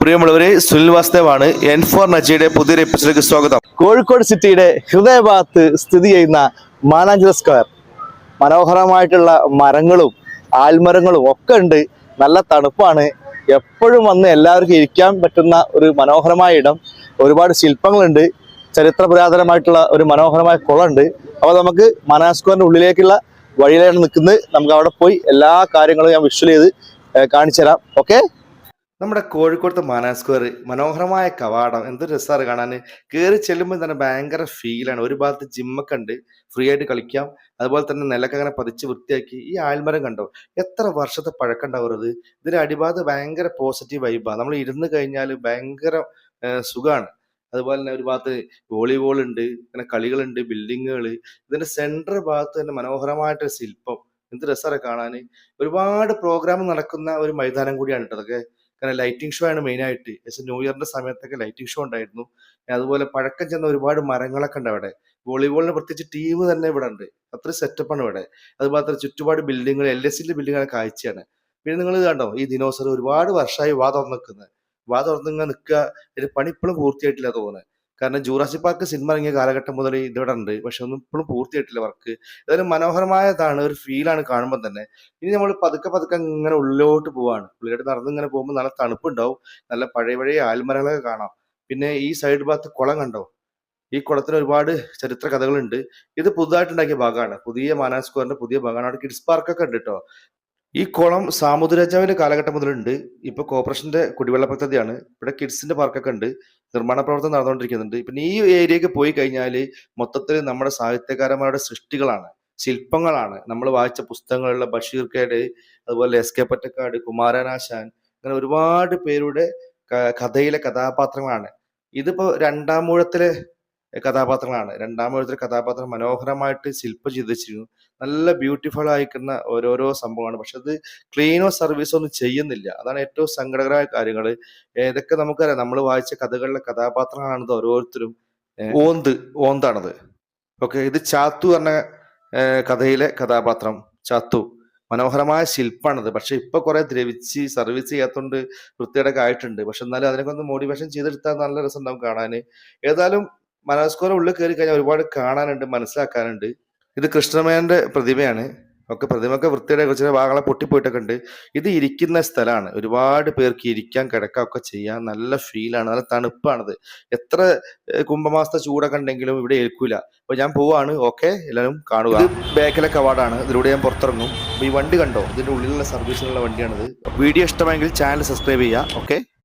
പ്രിയമുള്ളവരെ, സുനിൽ വാസ്തവാണ്. N4 നജിയുടെ പുതിയൊരു എപ്പിസോഡിലേക്ക് സ്വാഗതം. കോഴിക്കോട് സിറ്റിയുടെ ഹൃദയഭാഗത്ത് സ്ഥിതി ചെയ്യുന്ന മാനാഞ്ചിറ സ്ക്വയർ, മനോഹരമായിട്ടുള്ള മരങ്ങളും ആൽമരങ്ങളും ഒക്കെ ഉണ്ട്. നല്ല തണുപ്പാണ്. എപ്പോഴും വന്ന് എല്ലാവർക്കും ഇരിക്കാൻ പറ്റുന്ന ഒരു മനോഹരമായ ഇടം. ഒരുപാട് ശില്പങ്ങളുണ്ട്. ചരിത്ര പുരാതനമായിട്ടുള്ള ഒരു മനോഹരമായ കുളമുണ്ട്. അപ്പോൾ നമുക്ക് മാനാഞ്ചിറ സ്ക്വയറിന്റെ ഉള്ളിലേക്കുള്ള വഴിയിലാണ് നിൽക്കുന്നത്. നമുക്ക് അവിടെ പോയി എല്ലാ കാര്യങ്ങളും ഞാൻ വിഷ്വൽ ചെയ്ത് കാണിച്ചു തരാം. ഓക്കെ. നമ്മുടെ കോഴിക്കോടത്തെ മാനാഞ്ചിറ സ്ക്വയർ, മനോഹരമായ കവാടം, എന്തൊരു രസമാണ് കാണാൻ. കയറി ചെല്ലുമ്പോൾ തന്നെ ഭയങ്കര ഫീലാണ്. ഒരു ഭാഗത്ത് ജിമ്മൊക്കെ ഉണ്ട്, ഫ്രീ ആയിട്ട് കളിക്കാം. അതുപോലെ തന്നെ നിലൊക്കെ അങ്ങനെ പതിച്ച് വൃത്തിയാക്കി. ഈ ആൽമരം കണ്ടോ, എത്ര വർഷത്തെ പഴക്കം ഉണ്ടാവുന്നത്. ഇതിന്റെ അടിഭാഗത്ത് ഭയങ്കര പോസിറ്റീവ് വൈബാണ്. നമ്മൾ ഇരുന്ന് കഴിഞ്ഞാൽ ഭയങ്കര സുഖമാണ്. അതുപോലെ തന്നെ ഒരു ഭാഗത്ത് വോളിബോൾ ഉണ്ട്, അങ്ങനെ കളികളുണ്ട്, ബിൽഡിങ്ങുകൾ. ഇതിന്റെ സെൻട്രൽ ഭാഗത്ത് തന്നെ മനോഹരമായിട്ടൊരു ശില്പം. എന്ത് രസമാണ് കാണാൻ. ഒരുപാട് പ്രോഗ്രാം നടക്കുന്ന ഒരു മൈതാനം കൂടിയാണ് കേട്ടോ അതൊക്കെ. കാരണം ലൈറ്റിംഗ് ഷോ ആണ് മെയിനായിട്ട്. ന്യൂ ഇയറിന്റെ സമയത്തൊക്കെ ലൈറ്റിംഗ് ഷോ ഉണ്ടായിരുന്നു. അതുപോലെ പഴക്കം ചെന്ന ഒരുപാട് മരങ്ങളൊക്കെ ഉണ്ട് അവിടെ. വോളിബോളിന് പ്രത്യേകിച്ച് ടീം തന്നെ ഇവിടെ ഉണ്ട്. അത്ര സെറ്റപ്പാണ് ഇവിടെ. അതുപോലെ ചുറ്റുപാട് ബിൽഡിങ്ങുകൾ, LSന്റെ ബിൽഡിങ്ങുകൾ കാഴ്ചയാണ്. പിന്നെ നിങ്ങൾ കണ്ടോ, ഈ ദിനോസർ ഒരുപാട് വർഷമായി വാ തുറന്ന് നിൽക്കുന്നത്. വാ തുറന്നിങ്ങനെ നിൽക്കുക. ഇതിന്റെ പണി ഇപ്പോഴും പൂർത്തിയായിട്ടില്ല തോന്നുന്നത്. കാരണം ജൂറാസിക് പാർക്ക് സിനിമ ഇറങ്ങിയ കാലഘട്ടം മുതൽ ഇതിവിടെ ഉണ്ട്. പക്ഷെ ഒന്നും ഇപ്പോഴും പൂർത്തിയായിട്ടില്ല വർക്ക്. ഏതായാലും മനോഹരമായതാണ്, ഒരു ഫീലാണ് കാണുമ്പോൾ തന്നെ. ഇനി നമ്മൾ പതുക്കെ പതുക്കെ ഇങ്ങനെ ഉള്ളിലോട്ട് പോവാണ്. ഉള്ളിലോട്ട് നടന്ന് ഇങ്ങനെ പോകുമ്പോൾ നല്ല തണുപ്പുണ്ടാവും. നല്ല പഴയ പഴയ ആൽമരങ്ങളൊക്കെ കാണാം. പിന്നെ ഈ സൈഡ് ഭാഗത്ത് കുളം കണ്ടോ. ഈ കുളത്തിന് ഒരുപാട് ചരിത്ര കഥകളുണ്ട്. ഇത് പുതുതായിട്ടുണ്ടാക്കിയ ഭാഗമാണ്. പുതിയ മാനാഞ്ചിറ സ്ക്വയറിന്റെ പുതിയ ഭാഗമാണ്. അവിടെ കിഡ്സ് പാർക്കൊക്കെ ഉണ്ട് കേട്ടോ. ഈ കുളം സാമൂതിരാജാവിന്റെ കാലഘട്ടം മുതലുണ്ട്. ഇപ്പൊ കോർപ്പറേഷന്റെ കുടിവെള്ള പദ്ധതിയാണ്. ഇവിടെ കിഡ്സിന്റെ പാർക്കൊക്കെ ഉണ്ട്. നിർമ്മാണ പ്രവർത്തനം നടന്നുകൊണ്ടിരിക്കുന്നുണ്ട്. പിന്നെ ഈ ഏരിയക്ക് പോയി കഴിഞ്ഞാൽ മൊത്തത്തിൽ നമ്മുടെ സാഹിത്യകാരന്മാരുടെ സൃഷ്ടികളാണ്, ശില്പങ്ങളാണ്. നമ്മൾ വായിച്ച പുസ്തകങ്ങളിലുള്ള ബഷീർക്കേട്, അതുപോലെ SK പൊറ്റക്കാട്, കുമാരനാശാൻ, അങ്ങനെ ഒരുപാട് പേരുടെ കഥയിലെ കഥാപാത്രങ്ങളാണ്. ഇതിപ്പോ രണ്ടാമൂഴത്തിലെ കഥാപാത്രങ്ങളാണ്. രണ്ടാമൂഴത്തിലെ കഥാപാത്രം മനോഹരമായിട്ട് ശില്പം ചെയ്ത് വെച്ചിരുന്നു. നല്ല ബ്യൂട്ടിഫുൾ ആയിരിക്കുന്ന ഓരോരോ സംഭവമാണ്. പക്ഷെ അത് ക്ലീനോ സർവീസോ ഒന്നും ചെയ്യുന്നില്ല. അതാണ് ഏറ്റവും സങ്കടകരമായ കാര്യങ്ങൾ. ഇതൊക്കെ നമുക്കറിയാം, നമ്മൾ വായിച്ച കഥകളിലെ കഥാപാത്രങ്ങളാണിത് ഓരോരുത്തരും. ഓന്താണത്. ഓക്കെ. ഇത് ചാത്തു പറഞ്ഞ കഥയിലെ കഥാപാത്രം ചാത്തു. മനോഹരമായ ശില്പാണത്. പക്ഷെ ഇപ്പൊ കുറെ ദ്രവിച്ച് സർവീസ് ചെയ്യാത്തോണ്ട് വൃത്തികേടൊക്കെ ആയിട്ടുണ്ട്. പക്ഷെ എന്നാലും അതിനൊക്കെ ഒന്ന് മോട്ടിവേഷൻ ചെയ്തെടുത്താൽ നല്ല രസം ഉണ്ടാവും കാണാൻ. ഏതായാലും മാനാഞ്ചിറ സ്ക്വയർ ഉള്ളിൽ കയറി കഴിഞ്ഞാൽ ഒരുപാട് കാണാനുണ്ട്, മനസ്സിലാക്കാനുണ്ട്. ഇത് കൃഷ്ണമേനോന്റെ പ്രതിമയാണ്. ഒക്കെ പ്രതിമയൊക്കെ വൃത്തിയുടെ കുറച്ച് ഭാഗങ്ങളെ പൊട്ടിപ്പോയിട്ടൊക്കെ ഉണ്ട്. ഇത് ഇരിക്കുന്ന സ്ഥലമാണ്. ഒരുപാട് പേർക്ക് ഇരിക്കാൻ, കിടക്കാൻ ഒക്കെ ചെയ്യാൻ നല്ല ഫീലാണ്. നല്ല തണുപ്പാണത്. എത്ര കുംഭമാസത്തെ ചൂടൊക്കെ ഉണ്ടെങ്കിലും ഇവിടെ ഏൽക്കൂല. അപ്പൊ ഞാൻ പോവാണ്. ഓക്കെ, എല്ലാവരും കാണുക. ഇത് ബാക്കിലെ കവാടാണ്. ഇതിലൂടെ ഞാൻ പുറത്തിറങ്ങും. അപ്പൊ ഈ വണ്ടി കണ്ടോ, ഇതിന്റെ ഉള്ളിലുള്ള സർവീസിനുള്ള വണ്ടിയാണിത്. വീഡിയോ ഇഷ്ടമെങ്കിൽ ചാനൽ സബ്സ്ക്രൈബ് ചെയ്യുക. ഓക്കെ.